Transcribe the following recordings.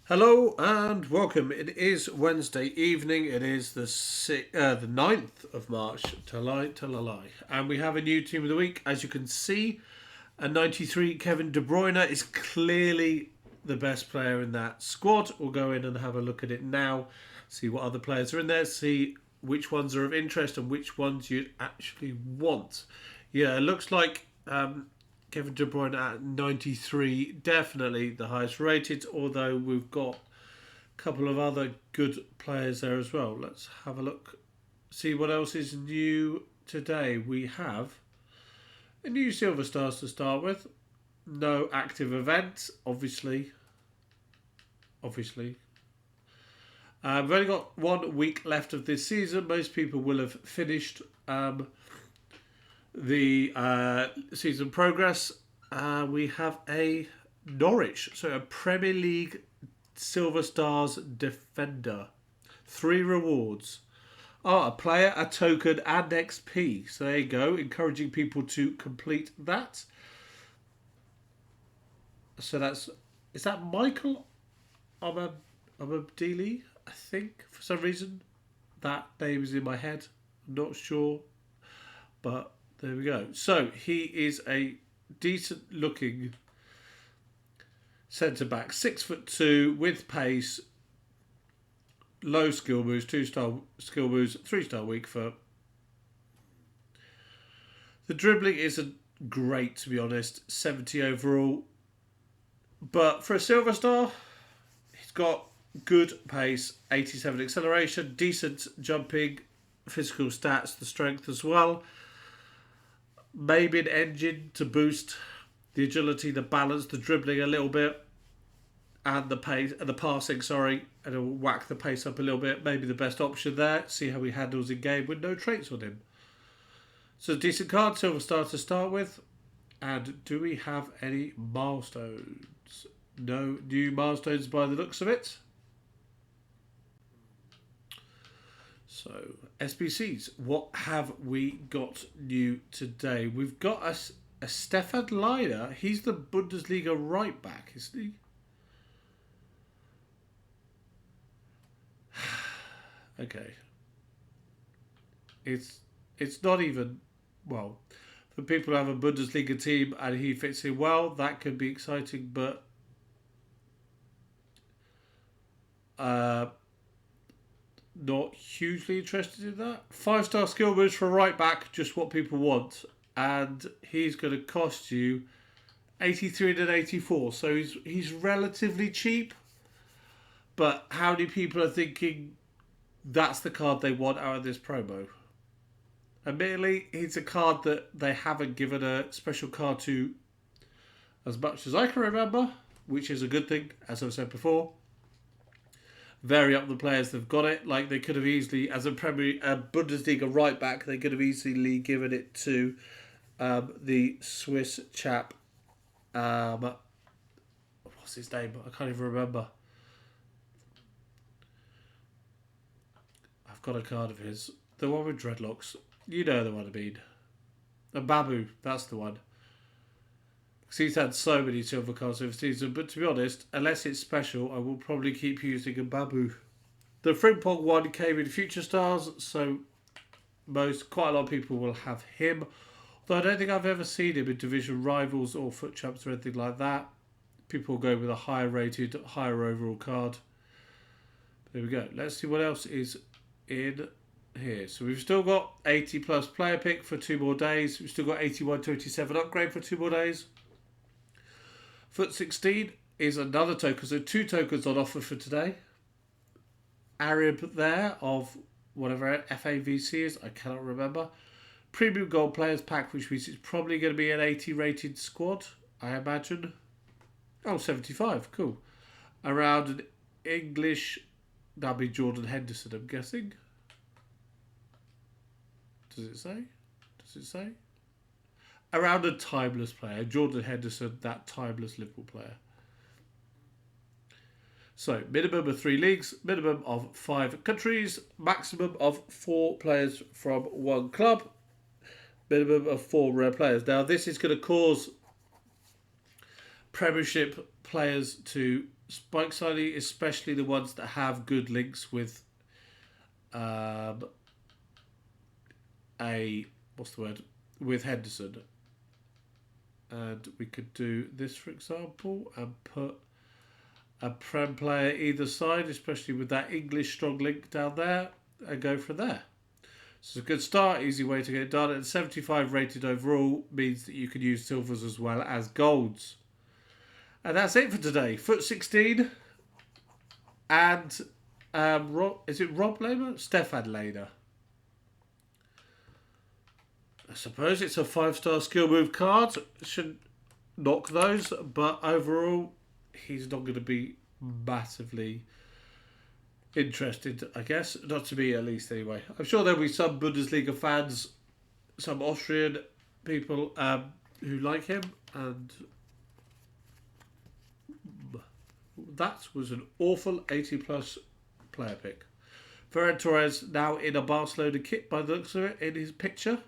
Hello and welcome. It is Wednesday evening. It is the 9th of March. Lie. And we have a new team of the week. As you can see, a 93 Kevin De Bruyne is clearly the best player in that squad. We'll go in and have a look at it now, see what other players are in there, see which ones are of interest and which ones you'd actually want. Yeah, it looks like Kevin De Bruyne at 93, definitely the highest rated, although we've got a couple of other good players there as well. Let's have a look, see what else is new today. We have a new Silver Stars to start with. No active events, obviously. We've only got 1 week left of this season. Most people will have finished the season progress. We have a Norwich, so a Premier League Silver Stars defender. 3 rewards. A player, a token, and XP. So there you go, encouraging people to complete that. So is that Michael Omobamidele? I think for some reason that name is in my head. I'm not sure, but there we go. So he is a decent looking centre back, 6'2", with pace, low skill moves, 2-star skill moves, 3-star weak foot. The dribbling isn't great, to be honest, 70 overall, but for a Silver Star, he's got good pace, 87 acceleration, decent jumping, physical stats, the strength as well. Maybe an engine to boost the agility, the balance, the dribbling a little bit, and the pace, the passing. And it'll whack the pace up a little bit. Maybe the best option there. See how he handles in game with no traits on him. So a decent card, Silver Star to start with. And do we have any milestones? No new milestones by the looks of it. So, SBCs, what have we got new today? We've got a Stefan Lainer. He's the Bundesliga right back, isn't he? Okay. It's not even, well, for people who have a Bundesliga team and he fits in well, that could be exciting, but not hugely interested in that. 5-star skill moves for right back, just what people want. And he's going to cost you 83 and 84. So he's relatively cheap. But how many people are thinking that's the card they want out of this promo? Admittedly, it's a card that they haven't given a special card to as much as I can remember, which is a good thing, as I've said before. Vary up the players that've got it. Like they could have easily, as a Bundesliga right back, they could have easily given it to the Swiss chap. What's his name? I can't even remember. I've got a card of his. The one with dreadlocks. You know the one I mean. A Babu, that's the one. Because he's had so many silver cards over the season, but to be honest, unless it's special, I will probably keep using a Babu. The Frimpong one came in Future Stars, so quite a lot of people will have him. Though I don't think I've ever seen him in Division Rivals or FUT Champs or anything like that. People go with a higher rated, higher overall card. There we go. Let's see what else is in here. So we've still got 80 plus player pick for 2 more days. We've still got 81 to 87 upgrade for 2 more days. FUT 16 is another token. So 2 tokens on offer for today. Arab there of whatever FAVC is. I cannot remember. Premium Gold Players Pack, which means it's probably going to be an 80 rated squad, I imagine. Oh, 75. Cool. Around an English, that'd be Jordan Henderson, I'm guessing. Does it say? Around a timeless player. Jordan Henderson, that timeless Liverpool player. So, minimum of 3 leagues, minimum of 5 countries, maximum of 4 players from 1 club, minimum of 4 rare players. Now, this is going to cause Premiership players to Spike slightly, especially the ones that have good links with what's the word? With Henderson. And we could do this, for example, and put a Prem player either side, especially with that English strong link down there, and go from there. So it's a good start, easy way to get it done. And 75 rated overall means that you can use silvers as well as golds. And that's it for today. FUT 16 and is it Rob Lainer? Stefan Lainer. I suppose it's a 5-star skill move card. Should knock those, but overall, he's not going to be massively interested, I guess. Not to me, at least, anyway. I'm sure there'll be some Bundesliga fans, some Austrian people who like him, and that was an awful 80-plus player pick. Ferran Torres now in a Barcelona kit by the looks of it in his picture.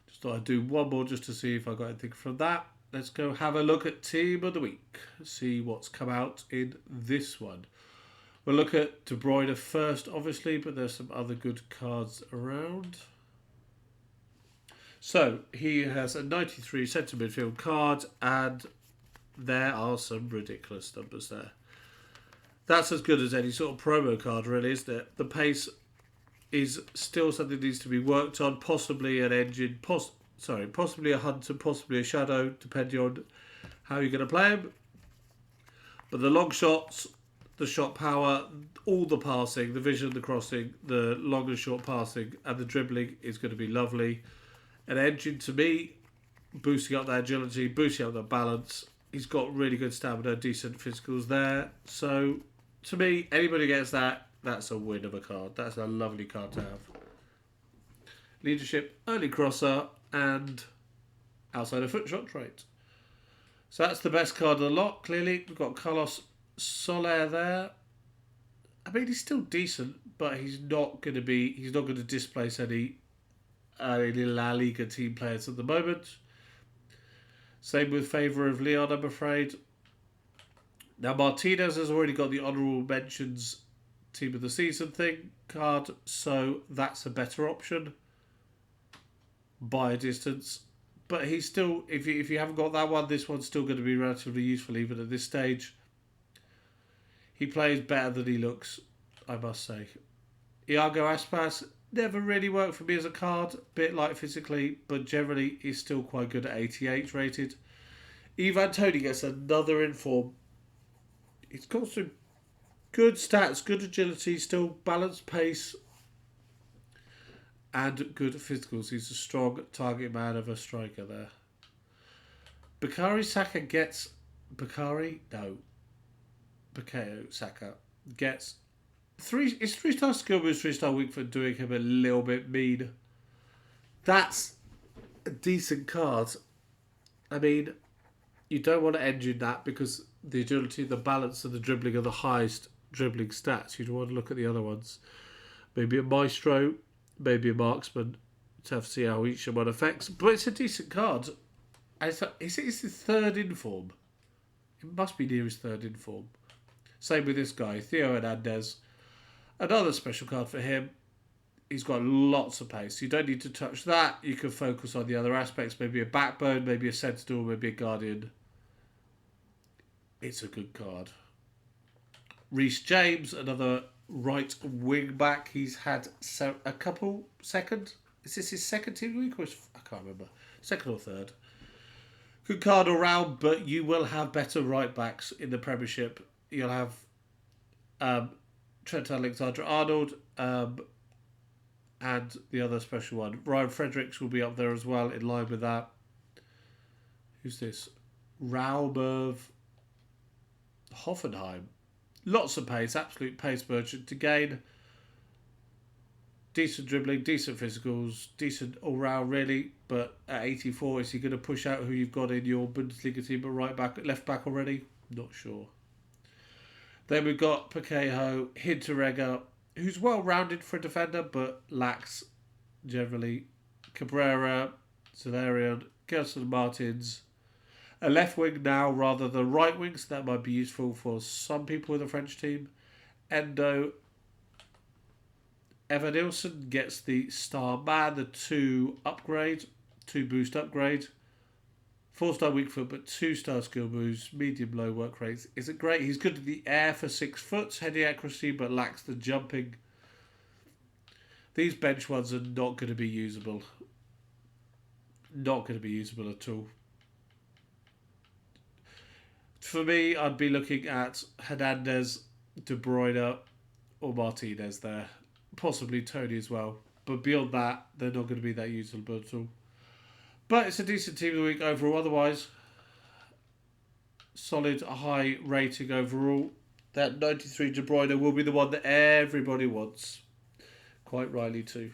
Just thought I'd do one more just to see if I got anything from that. Let's go have a look at Team of the Week. See what's come out in this one. We'll look at De Bruyne first, obviously, but there's some other good cards around. So, he has a 93 centre midfield card, and there are some ridiculous numbers there. That's as good as any sort of promo card, really, isn't it? The pace is still something that needs to be worked on, possibly an engine, possibly a hunter, possibly a shadow, depending on how you're going to play him. But the long shots, the shot power, all the passing, the vision, the crossing, the long and short passing, and the dribbling is going to be lovely. An engine, to me, boosting up that agility, boosting up that balance. He's got really good stamina, decent physicals there. So, to me, anybody gets that, that's a win of a card. That's a lovely card to have. Leadership, early crosser, and outside of foot shot trait. So that's the best card of the lot, clearly. We've got Carlos Soler there. I mean, he's still decent, but he's not going to displace any La Liga team players at the moment. Same with favour of Leon, I'm afraid. Now, Martinez has already got the honourable mentions team of the season thing card, so that's a better option by a distance. But he's still, if you haven't got that one, this one's still going to be relatively useful even at this stage. He plays better than he looks, I must say. Iago Aspas never really worked for me as a card, a bit light physically, but generally he's still quite good at 88 rated. Ivan Toney gets another inform. He's got some good stats, good agility, still balanced pace, and good physicals. He's a strong target man of a striker there. Bukayo Saka gets Bukayo Saka gets it's 3-star skill boost, 3-star weak for doing him a little bit mean. That's a decent card. I mean, you don't want to engine that because the agility, the balance, and the dribbling are the highest dribbling stats. You'd want to look at the other ones. Maybe a maestro, maybe a marksman to have to see how each one affects. But it's a decent card. It's his third inform. It must be near his third inform. Same with this guy, Theo Hernandez. Another special card for him. He's got lots of pace. You don't need to touch that. You can focus on the other aspects. Maybe a backbone, maybe a sentinel, maybe a guardian. It's a good card. Reece James, another right wing back. He's had a couple second. Is this his second team week? Or I can't remember. Second or third. Good card all round, but you will have better right backs in the Premiership. You'll have Trent Alexander-Arnold and the other special one. Ryan Fredericks will be up there as well, in line with that. Who's this? Raum of Hoffenheim. Lots of pace, absolute pace merchant to gain. Decent dribbling, decent physicals, decent all-round really. But at 84, is he going to push out who you've got in your Bundesliga team at right back, left back already? Not sure. Then we've got Paquejo, Hinteregger, who's well-rounded for a defender, but lacks, generally, Cabrera, Solarian, Gelson Martins. a left wing now rather than right wing, so that might be useful for some people in the French team. Endo Evanilson gets the star man, the 2 boost upgrade. 4-star weak foot, but 2-star skill moves, medium low work rates. Isn't great. He's good in the air for 6 foot, heading accuracy, but lacks the jumping. These bench ones are not going to be usable. Not going to be usable at all. For me, I'd be looking at Hernandez, De Bruyne, or Martinez there. Possibly Tony as well. But beyond that, they're not going to be that usable at all. But it's a decent team of the week overall. Otherwise, solid high rating overall. That 93 De Bruyne will be the one that everybody wants. Quite rightly too.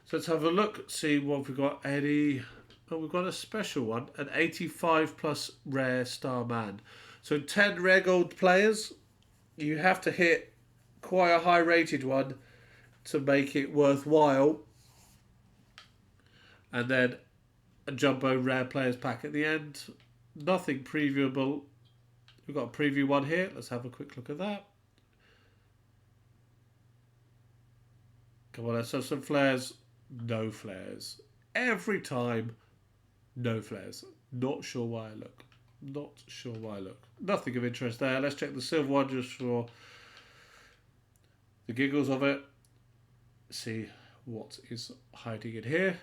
So let's have a look, see what we've got. We've got a special one, an 85 plus rare star man. So 10 rare gold players. You have to hit quite a high rated one to make it worthwhile. And then a jumbo rare players pack at the end. Nothing previewable. We've got a preview one here. Let's have a quick look at that. Come on, let's have some flares. No flares. Every time, no flares. Not sure why I look. Not sure why I look. Nothing of interest there. Let's check the silver one just for the giggles of it. See what is hiding in here.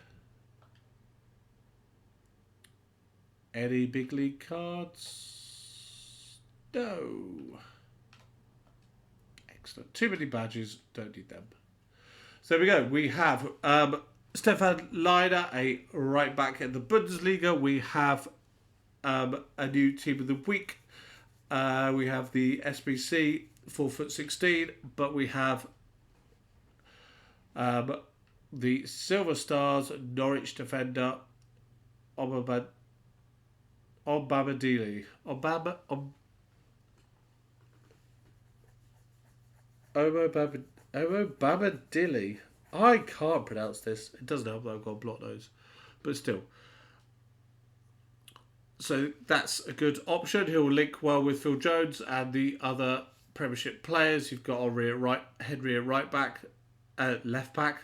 Any big league cards? No. Excellent. Too many badges. Don't need them. So there we go. We have Stefan Lainer, a right back in the Bundesliga. We have a new team of the week. We have the SBC 4'16", but we have the Silver Stars Norwich defender Omobamidele. Omobamidele. I can't pronounce this. It doesn't help that I've got a blocked nose. But still. So that's a good option. He'll link well with Phil Jones and the other Premiership players. You've got Henry at right back, left back,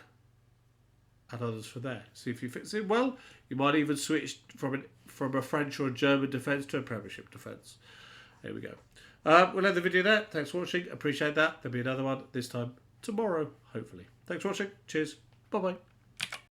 and others for there. See if he fits in well. You might even switch from a French or a German defence to a Premiership defence. There we go. We'll end the video there. Thanks for watching. Appreciate that. There'll be another one this time tomorrow, hopefully. Thanks for watching. Cheers. Bye-bye.